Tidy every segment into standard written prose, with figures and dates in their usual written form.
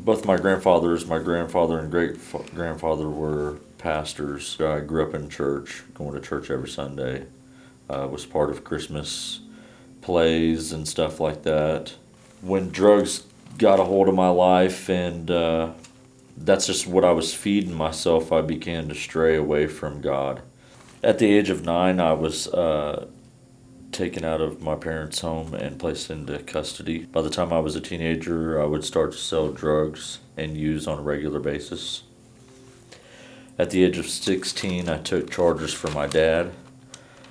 Both my grandfather and great grandfather were pastors. I grew up in church, going to church every Sunday. Was part of Christmas plays and stuff like that. When drugs got a hold of my life, and that's just what I was feeding myself, I began to stray away from God. At the age of 9, I was taken out of my parents' home and placed into custody. By the time I was a teenager, I would start to sell drugs and use on a regular basis. At the age of 16, I took charges for my dad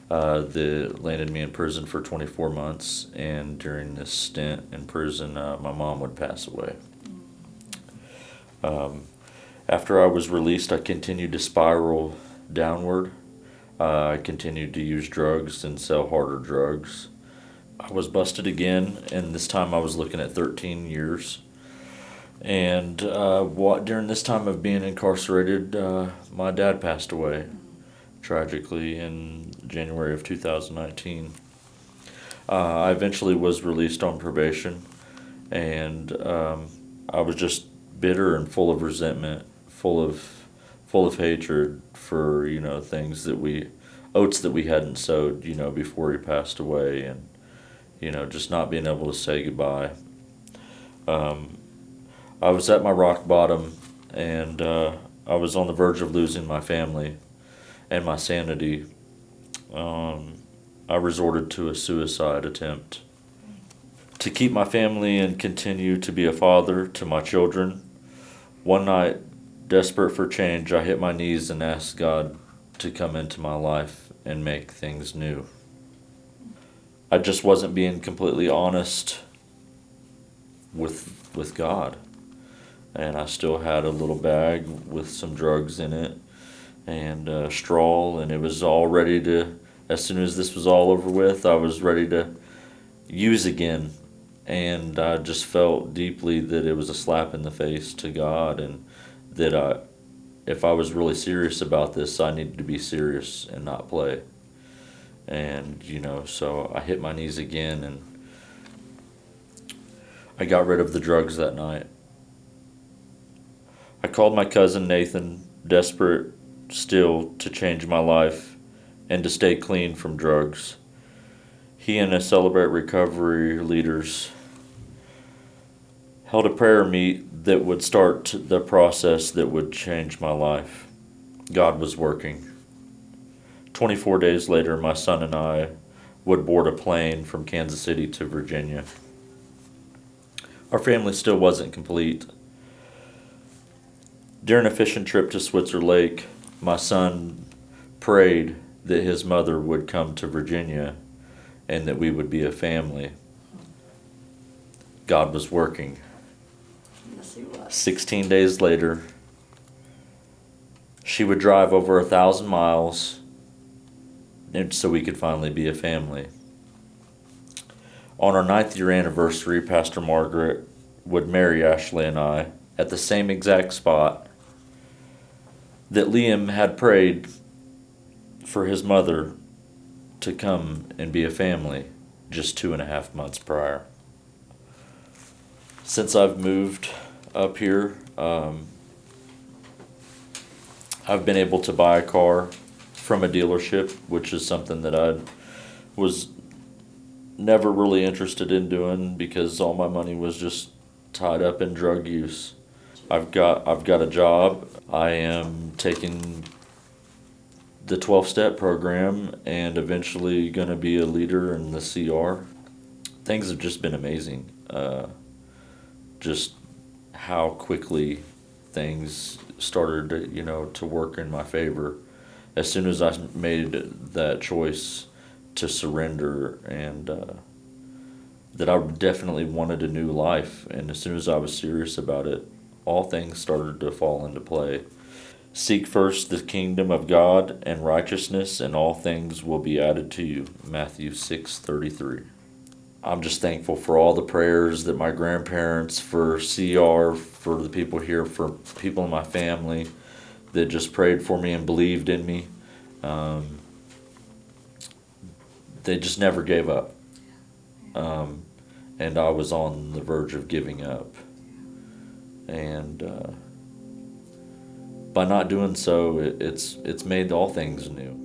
that landed me in prison for 24 months. And during this stint in prison, my mom would pass away. After I was released, I continued to spiral downward. I continued to use drugs and sell harder drugs. I was busted again, and this time I was looking at 13 years. And during this time of being incarcerated, my dad passed away tragically in January of 2019. I eventually was released on probation, and I was just bitter and full of resentment, full of hatred for things oats that we hadn't sowed before he passed away, and just not being able to say goodbye. I was at my rock bottom, and I was on the verge of losing my family and my sanity. I resorted to a suicide attempt to keep my family and continue to be a father to my children. One night, desperate for change, I hit my knees and asked God to come into my life and make things new. I just wasn't being completely honest with God. And I still had a little bag with some drugs in it and straw, and it was all ready to, as soon as this was all over with, I was ready to use again. And I just felt deeply that it was a slap in the face to God, and that if I was really serious about this, I needed to be serious and not play. And, so I hit my knees again, and I got rid of the drugs that night. I called my cousin Nathan, desperate still to change my life and to stay clean from drugs. He and a Celebrate Recovery leaders held a prayer meet that would start the process that would change my life. God was working. 24 days later, my son and I would board a plane from Kansas City to Virginia. Our family still wasn't complete. During a fishing trip to Switzer Lake, my son prayed that his mother would come to Virginia and that we would be a family. God was working. Yes, he was. 16 days later, she would drive over 1,000 miles and so we could finally be a family. On our 9th year anniversary, Pastor Margaret would marry Ashley and I at the same exact spot that Liam had prayed for his mother to come and be a family just 2.5 months prior. Since I've moved up here, I've been able to buy a car from a dealership, which is something that I was never really interested in doing because all my money was just tied up in drug use. I've got a job. I am taking the 12-step program and eventually going to be a leader in the CR. Things have just been amazing. Just how quickly things started to work in my favor. As soon as I made that choice to surrender and that I definitely wanted a new life, and as soon as I was serious about it, all things started to fall into play. Seek first the kingdom of God and righteousness, and all things will be added to you. Matthew 6:33. I'm just thankful for all the prayers that my grandparents, for CR, for the people here, for people in my family that just prayed for me and believed in me. They just never gave up. And I was on the verge of giving up. and by not doing so, it's made all things new.